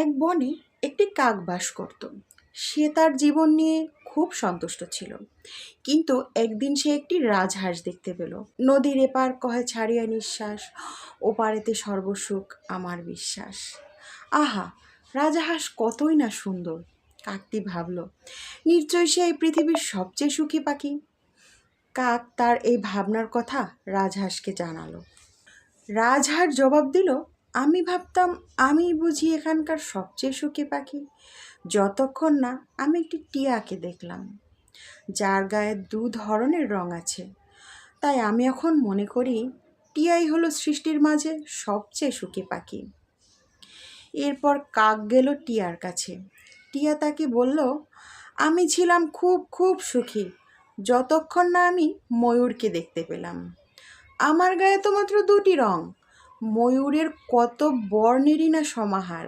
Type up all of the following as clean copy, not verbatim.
এক বনে একটি কাক বাস করত। সে তার জীবন নিয়ে খুব সন্তুষ্ট ছিল। কিন্তু একদিন সে একটি রাজহাঁস দেখতে পেল। নদীর এপার কহে ছাড়িয়া নিঃশ্বাস, ওপারেতে সর্বসুখ আমার বিশ্বাস। আহা, রাজহাঁস কতই না সুন্দর। কাকটি ভাবল, নিশ্চয়ই সে এই পৃথিবীর সবচেয়ে সুখী পাখি। কাক তার এই ভাবনার কথা রাজহাঁসকে জানালো। রাজহাঁস জবাব দিল, আমি ভাবতাম আমি বুঝি এখানকার সবচেয়ে সুখী পাখি, যতক্ষণ না আমি একটি টিয়াকে দেখলাম, যার গায়ে দু ধরনের রং আছে। তাই আমি এখন মনে করি টিয়াই হলো সৃষ্টির মাঝে সবচেয়ে সুখী পাখি। এরপর কাক গেল টিয়ার কাছে। টিয়া তাকে বলল, আমি ছিলাম খুব খুব সুখী, যতক্ষণ না আমি ময়ূরকে দেখতে পেলাম। আমার গায়ে তো মাত্র দুটি রং, ময়ূরের কত বর্ণেরই না সমাহার।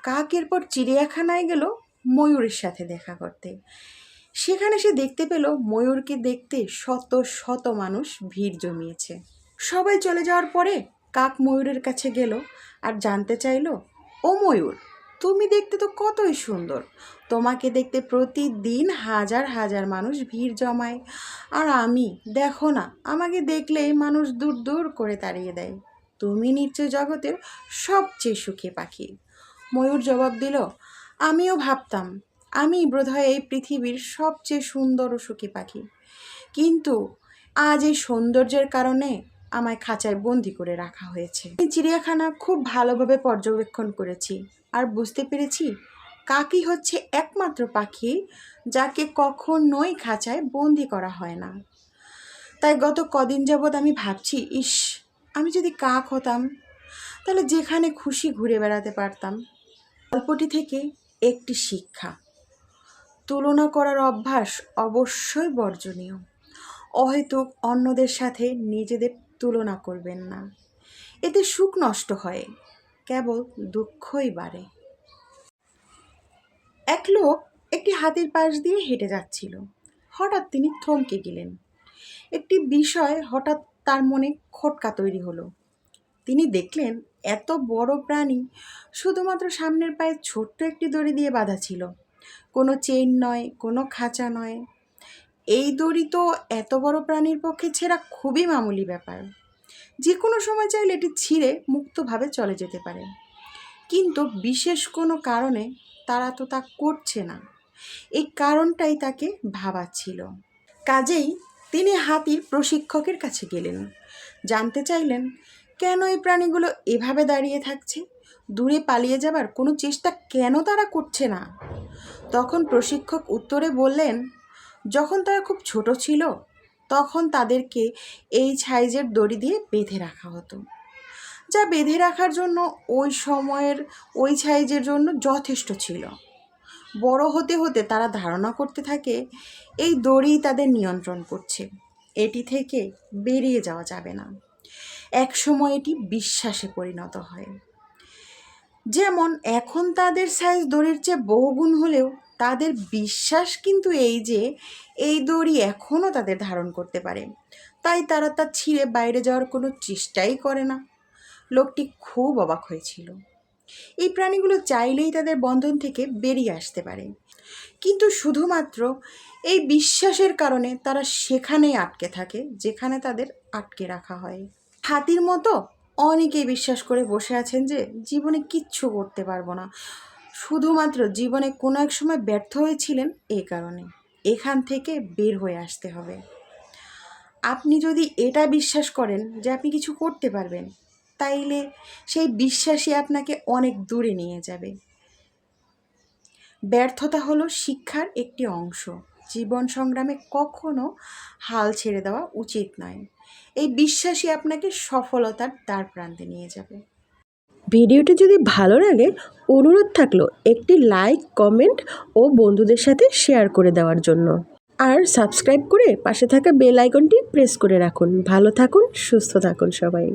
কাক এরপর চিড়িয়াখানায় গেল ময়ূরের সাথে দেখা করতে। সেখানে সে দেখতে পেল ময়ূরকে দেখতে শত শত মানুষ ভিড় জমিয়েছে। সবাই চলে যাওয়ার পরে কাক ময়ূরের কাছে গেল আর জানতে চাইল, ও ময়ূর, তুমি দেখতে তো কতই সুন্দর, তোমাকে দেখতে প্রতিদিন হাজার হাজার মানুষ ভিড় জমায়, আর আমি দেখো না, আমাকে দেখলেই মানুষ দূর দূর করে তাড়িয়ে দেয়। তুমি নিশ্চয় জগতের সবচেয়ে সুখী পাখি। ময়ূর জবাব দিল, আমিও ভাবতাম আমি বোধহয় এই পৃথিবীর সবচেয়ে সুন্দর ও সুখী পাখি, কিন্তু আজ এই সৌন্দর্যের কারণে আমায় খাঁচায় বন্দি করে রাখা হয়েছে। এই চিড়িয়াখানা খুব ভালোভাবে পর্যবেক্ষণ করেছি আর বুঝতে পেরেছি কাকই হচ্ছে একমাত্র পাখি যাকে কখনোই খাঁচায় বন্দি করা হয় না। তাই গত কদিন যাবৎ আমি ভাবছি, ইস, আমি যদি কাক হতাম তাহলে যেখানে খুশি ঘুরে বেড়াতে পারতাম। গল্পটি থেকে একটি শিক্ষা, তুলনা করার অভ্যাস অবশ্যই বর্জনীয়। অহেতুক অন্যদের সাথে নিজেদের তুলনা করবেন না, এতে সুখ নষ্ট হয়, কেবল দুঃখই বাড়ে। এক লোক একটি হাতির পাশ দিয়ে হেঁটে যাচ্ছিল। হঠাৎ তিনি থমকে গেলেন। একটি বিষয় হঠাৎ তার মনে খটকা তৈরি হলো। তিনি দেখলেন এত বড় প্রাণী শুধুমাত্র সামনের পায়ে ছোট্ট একটি দড়ি দিয়ে বাঁধা ছিল। কোনো চেইন নয়, কোনো খাঁচা নয়। এই দড়ি তো এত বড় প্রাণীর পক্ষে ছেঁড়া খুবই মামুলি ব্যাপার। যে কোনো সময় চাইলে এটি ছিঁড়ে মুক্তভাবে চলে যেতে পারে, কিন্তু বিশেষ কোনো কারণে তারা তো তা করছে না। এই কারণটাই তাকে ভাবাচ্ছিল। কাজেই তিনি হাতির প্রশিক্ষকের কাছে গেলেন। জানতে চাইলেন কেন এই প্রাণীগুলো এভাবে দাঁড়িয়ে থাকছে, দূরে পালিয়ে যাবার কোনো চেষ্টা কেন তারা করছে না। তখন প্রশিক্ষক উত্তরে বললেন, যখন তারা খুব ছোট ছিল তখন তাদেরকে এই সাইজের দড়ি দিয়ে বেঁধে রাখা হতো, যা বেঁধে রাখার জন্য ওই সময়ের ওই সাইজের জন্য যথেষ্ট ছিল। বড় হতে হতে তারা ধারণা করতে থাকে এই দড়ি তাদের নিয়ন্ত্রণ করছে, এটি থেকে বেরিয়ে যাওয়া যাবে না। এক সময় এটি বিশ্বাসে পরিণত হয়। যেমন এখন তাদের সাইজ দড়ির চেয়ে বহুগুণ হলেও তাদের বিশ্বাস কিন্তু এই যে এই দড়ি এখনও তাদের ধারণ করতে পারে, তাই তারা তা ছিঁড়ে বাইরে যাওয়ার কোনো চেষ্টাই করে না। লোকটি খুব অবাক হয়েছিল। এই প্রাণীগুলো চাইলেই তাদের বন্ধন থেকে বেরিয়ে আসতে পারে, কিন্তু শুধুমাত্র এই বিশ্বাসের কারণে তারা সেখানেই আটকে থাকে যেখানে তাদের আটকে রাখা হয়। হাতির মতো অনেকেই বিশ্বাস করে বসে আছেন যে জীবনে কিচ্ছু করতে পারবো না, শুধুমাত্র জীবনে কোনো এক সময় ব্যর্থ হয়েছিলেন এই কারণে। এখান থেকে বের হয়ে আসতে হবে। আপনি যদি এটা বিশ্বাস করেন যে আপনি কিছু করতে পারবেন, তাইলে সেই বিশ্বাসই আপনাকে অনেক দূরে নিয়ে যাবে। ব্যর্থতা হলো শিক্ষার একটি অংশ। জীবন সংগ্রামে কখনো হাল ছেড়ে দেওয়া উচিত নয়। এই বিশ্বাসই আপনাকে সফলতার দ্বার প্রান্তে নিয়ে যাবে। ভিডিওটি যদি ভালো লাগে, অনুরোধ থাকলো একটি লাইক, কমেন্ট ও বন্ধুদের সাথে শেয়ার করে দেওয়ার জন্য। আর সাবস্ক্রাইব করে পাশে থাকা বেল আইকনটি প্রেস করে রাখুন। ভালো থাকুন, সুস্থ থাকুন সবাই।